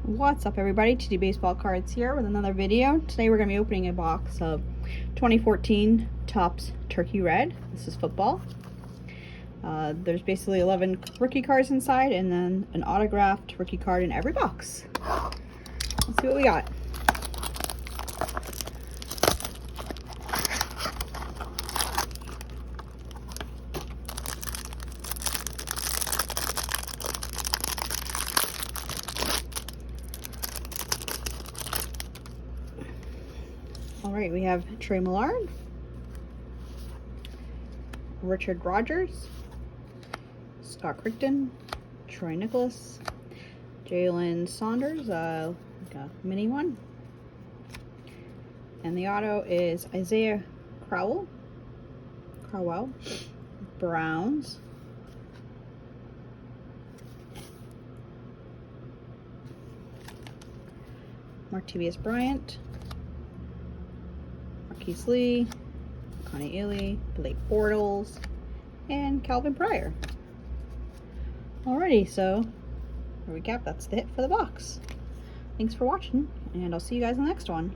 What's up, everybody? TDBaseballcards here with another video. Today we're going to be opening a box of 2014 Topps Turkey Red. This is football. There's basically 11 rookie cards inside and then an autographed rookie card in every box. Let's see what we got. All right, we have Trey Millard, Richard Rogers, Scott Crichton, Troy Nicholas, Jalen Saunders, like a mini one, and the auto is Isaiah Crowell, Browns, Martavis Bryant, Marquise Lee, Connie Ely, Blake Bortles, and Calvin Pryor. Alrighty, so to recap, that's the hit for the box. Thanks for watching, and I'll see you guys in the next one.